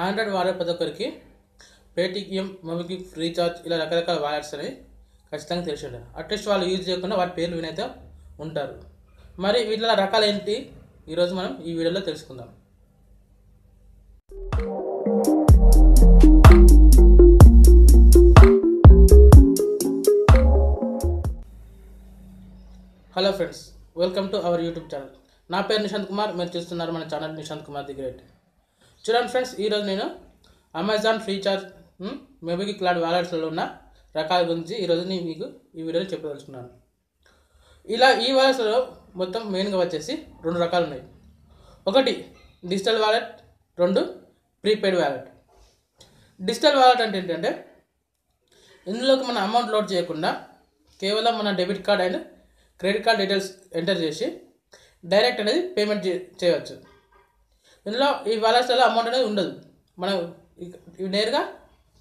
Android వాడే ప్రతి ఒక్కరికి పేటిఎం, మొబిక్విక్, రీఛార్జ్ ఇలా రకరకాల వాలెట్స్ అనేవి ఖచ్చితంగా తెలిసి ఉంటాయి. అట్లీస్ట్ వాళ్ళు యూజ్ చేయకుండా వాటి పేర్లు వినైతే ఉంటారు. మరి వీటిలో రకాలు ఏంటి ఈరోజు మనం ఈ వీడియోలో తెలుసుకుందాం. Hello friends, welcome to our YouTube channel. నా పేరు నిశాంత్ కుమార్. మీరు చూస్తున్నారు మన ఛానల్ NishanthKumar TheGreat. చూడండి ఫ్రెండ్స్, ఈరోజు నేను అమెజాన్ రీఛార్జ్, మొబిక్విక్ లాంటి వాలెట్స్లో ఉన్న రకాల గురించి ఈరోజు నేను మీకు ఈ వీడియోలో చెప్పదలుచుకున్నాను. ఈ వాలెట్స్లో మొత్తం మెయిన్గా వచ్చేసి 2 రకాలు ఉన్నాయి. ఒకటి digital wallet, 2 prepaid wallet. Digital wallet అంటే ఏంటంటే ఇందులోకి మన అమౌంట్ లోడ్ చేయకుండా కేవలం మన debit card and credit card details enter చేసి డైరెక్ట్ అనేది పేమెంట్ చేయవచ్చు. ఇందులో ఈ వాలెట్స్లో అమౌంట్ అనేది ఉండదు. మనం నేరుగా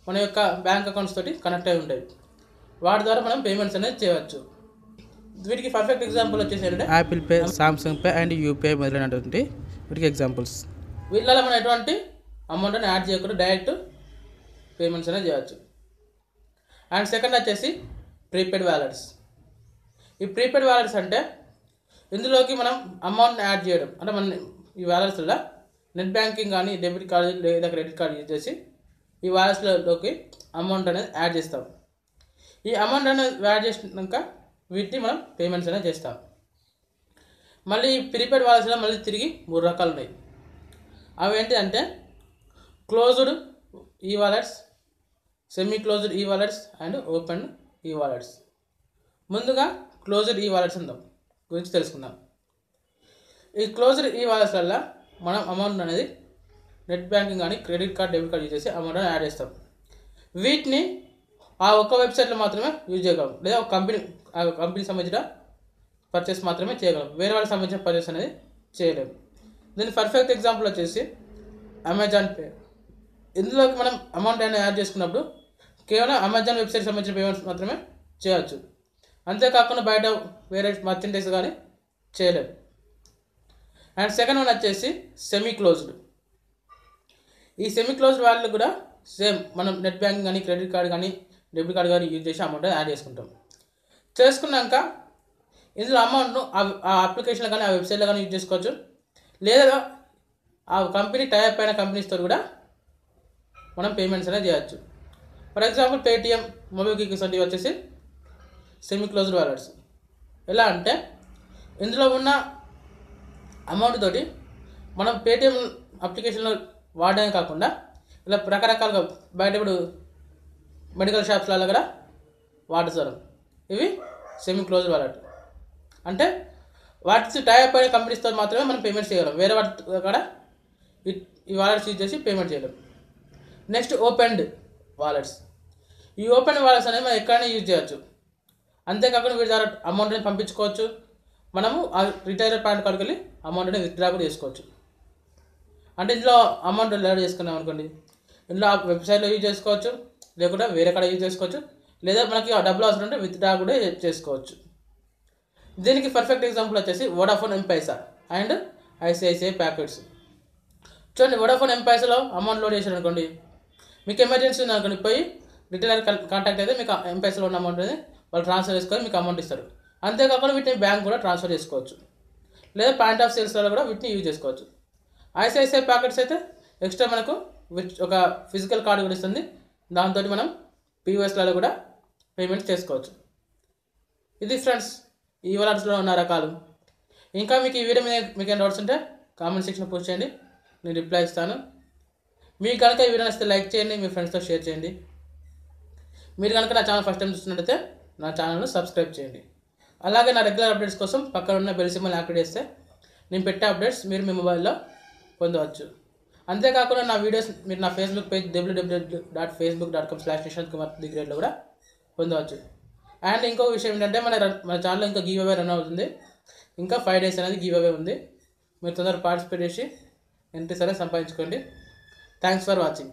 మన యొక్క బ్యాంక్ అకౌంట్స్ తోటి కనెక్ట్ అయి ఉంటాయి. వాటి ద్వారా మనం పేమెంట్స్ అనేది చేయవచ్చు. వీటికి పర్ఫెక్ట్ ఎగ్జాంపుల్ వచ్చేసి ఏంటంటే Apple pay, Samsung pay and UPI మొదలైనటువంటి వీటికి ఎగ్జాంపుల్స్. వీటిలో మనం ఎటువంటి అమౌంట్ అని యాడ్ చేయకుండా డైరెక్ట్ పేమెంట్స్ అనేది చేయవచ్చు. అండ్ సెకండ్ వచ్చేసి ప్రీపెయిడ్ వాలెట్స్. ఈ ప్రీపెయిడ్ వాలెట్స్ అంటే ఇందులోకి మనం అమౌంట్ని యాడ్ చేయడం, అంటే మన ఈ వాలెట్స్లో నెట్ బ్యాంకింగ్ కానీ డెబిట్ కార్డు లేదా క్రెడిట్ కార్డు యూజ్ చేసి ఈ వాలెట్స్లోకి అమౌంట్ అనేది యాడ్ చేస్తాం. ఈ అమౌంట్ అనేది యాడ్ చేసినాక వీటిని మనం పేమెంట్స్ అనేది చేస్తాం. మళ్ళీ ఈ ప్రీపెయిడ్ వాలెట్స్లో మళ్ళీ తిరిగి 3 రకాలు ఉన్నాయి. అవి ఏంటి అంటే క్లోజ్డ్ ఈ వాలెట్స్, సెమీ క్లోజ్డ్ ఈ వాలెట్స్ అండ్ ఓపెన్ ఈ వాలెట్స్. ముందుగా క్లోజ్డ్ ఈ వాలెట్స్ గురించి తెలుసుకుందాం. ఈ క్లోజ్డ్ ఈ వాలెట్స్ వల్ల మనం అమౌంట్ అనేది నెట్ బ్యాంకింగ్ కానీ credit card debit card use చేసి అమౌంట్ అనేది యాడ్ చేస్తాం. వీటిని ఆ ఒక్క వెబ్సైట్లో మాత్రమే యూజ్ చేయగలం, లేదా ఒక కంపెనీకి సంబంధించిన పర్చేస్ మాత్రమే చేయగలం. వేరే వాళ్ళకి సంబంధించిన పర్చేస్ అనేది చేయలేము. దీని పర్ఫెక్ట్ ఎగ్జాంపుల్ వచ్చేసి అమెజాన్ పే. ఇందులోకి మనం అమౌంట్ అనేది యాడ్ చేసుకున్నప్పుడు కేవలం అమెజాన్ వెబ్సైట్కి సంబంధించిన పేమెంట్స్ మాత్రమే చేయవచ్చు. అంతేకాకుండా బయట వేరే మర్చెంటైజ్ కానీ చేయలేము. అండ్ సెకండ్ వన్ వచ్చేసి సెమీ క్లోజ్డ్. ఈ సెమీ క్లోజ్డ్ వాళ్ళు కూడా సేమ్ మనం నెట్ బ్యాంకింగ్ కానీ క్రెడిట్ కార్డ్ కానీ డెబిట్ కార్డ్ కానీ యూజ్ చేసి అమౌంట్ యాడ్ చేసుకుంటాం. చేసుకున్నాక ఇందులో అమౌంట్ను ఆ అప్లికేషన్లో కానీ ఆ వెబ్సైట్లో కానీ యూజ్ చేసుకోవచ్చు, లేదా ఆ కంపెనీ టైప్ అయిన కంపెనీస్తో కూడా మనం పేమెంట్స్ అనేది చేయవచ్చు. ఫర్ ఎగ్జాంపుల్ పేటిఎం, మొబిక్విక్ వంటివి వచ్చేసి సెమీ క్లోజ్డ్ వాలెట్స్. ఎలా అంటే ఇందులో ఉన్న అమౌంట్ తోటి మనం పేటిఎం అప్లికేషన్లో వాడడమే కాకుండా ఇలా రకరకాలుగా బయట ఇప్పుడు మెడికల్ షాప్స్లలో కూడా వాడుతారు. ఇవి సెమీ క్లోజ్డ్ వాలెట్. అంటే వాటి టైప్ అయిన కంపెనీస్తో మాత్రమే మనం పేమెంట్స్ చేయగలం, వేరే వాటి కూడా ఈ వాలెట్స్ యూజ్ చేసి పేమెంట్ చేయలేం. Next opened wallets. ఈ ఓపెన్ వాలెట్స్ అనేది మనం ఎక్కడైనా యూజ్ చేయవచ్చు. అంతేకాకుండా వీటి ద్వారా అమౌంట్ని పంపించుకోవచ్చు. మనము ఆ రిటైలర్ పాయింట్ కాడికి వెళ్ళి అమౌంట్ని విత్డ్రా కూడా చేసుకోవచ్చు. అంటే ఇందులో అమౌంట్ లోడ్ చేసుకున్నాం అనుకోండి, ఇందులో ఆ వెబ్సైట్లో యూజ్ చేసుకోవచ్చు, లేకుంటే వేరే కాడ యూజ్ చేసుకోవచ్చు, లేదా మనకి ఆ డబ్బులు అవసరం ఉంటే విత్డ్రా కూడా చేసుకోవచ్చు. దీనికి పర్ఫెక్ట్ ఎగ్జాంపుల్ వచ్చేసి వోడాఫోన్ ఎంపైసా అండ్ ఐసిఐసిఐ ప్యాకెట్స్. చూడండి, వోడాఫోన్ ఎంపైసాలో అమౌంట్ లోడ్ చేశారు అనుకోండి, మీకు ఎమర్జెన్సీ ఉంది అనుకోండి, పోయి రిటైలర్ కాంటాక్ట్ అయితే మీకు ఎంపైసాలో ఉన్న అమౌంట్ అనేది వాళ్ళు ట్రాన్స్ఫర్ చేసుకొని మీకు అమౌంట్ ఇస్తారు. అంతేకాకుండా వీటిని బ్యాంక్ కూడా ట్రాన్స్ఫర్ చేసుకోవచ్చు, లేదా పాయింట్ ఆఫ్ సేల్స్లో కూడా వీటిని యూజ్ చేసుకోవచ్చు. ఐసిఐసిఐ ప్యాకెట్స్ అయితే ఎక్స్ట్రా మనకు ఒక ఫిజికల్ కార్డు కూడా ఇస్తుంది. దాంతో మనం పీఓఎస్లలో కూడా పేమెంట్స్ చేసుకోవచ్చు. ఇది ఫ్రెండ్స్ ఈ వాలెట్స్లో ఉన్న రకాలు. ఇంకా మీకు ఈ వీడియో మీద మీకు ఏమైనా డౌట్స్ ఉంటే కామెంట్ సెక్షన్లో పోస్ట్ చేయండి, నేను రిప్లై ఇస్తాను. మీకు కనుక ఈ వీడియో నచ్చితే లైక్ చేయండి, మీ ఫ్రెండ్స్తో షేర్ చేయండి. మీరు కనుక నా ఛానల్ ఫస్ట్ టైం చూస్తున్నట్టయితే నా ఛానల్ను సబ్స్క్రైబ్ చేయండి. అలాగే నా రెగ్యులర్ అప్డేట్స్ కోసం పక్కన ఉన్న బెల్ సింబల్ యాక్టివేట్ చేస్తే నేను పెట్టే అప్డేట్స్ మీరు మీ మొబైల్లో పొందవచ్చు. అంతేకాకుండా నా వీడియోస్ మీరు నా ఫేస్బుక్ పేజ్ www.facebook.com/NishanthKumarTheGreatలో కూడా పొందవచ్చు. అండ్ ఇంకో విషయం ఏంటంటే మన ఛానల్లో ఇంకా గివ్ అవే రన్ అవుతుంది. ఇంకా 5 days అనేది గివ్ అవే ఉంది. మీరు తొందరగా పార్టిసిపేట్ చేసి ఎంట్రీస్ అనేది సంపాదించుకోండి. Thanks for watching.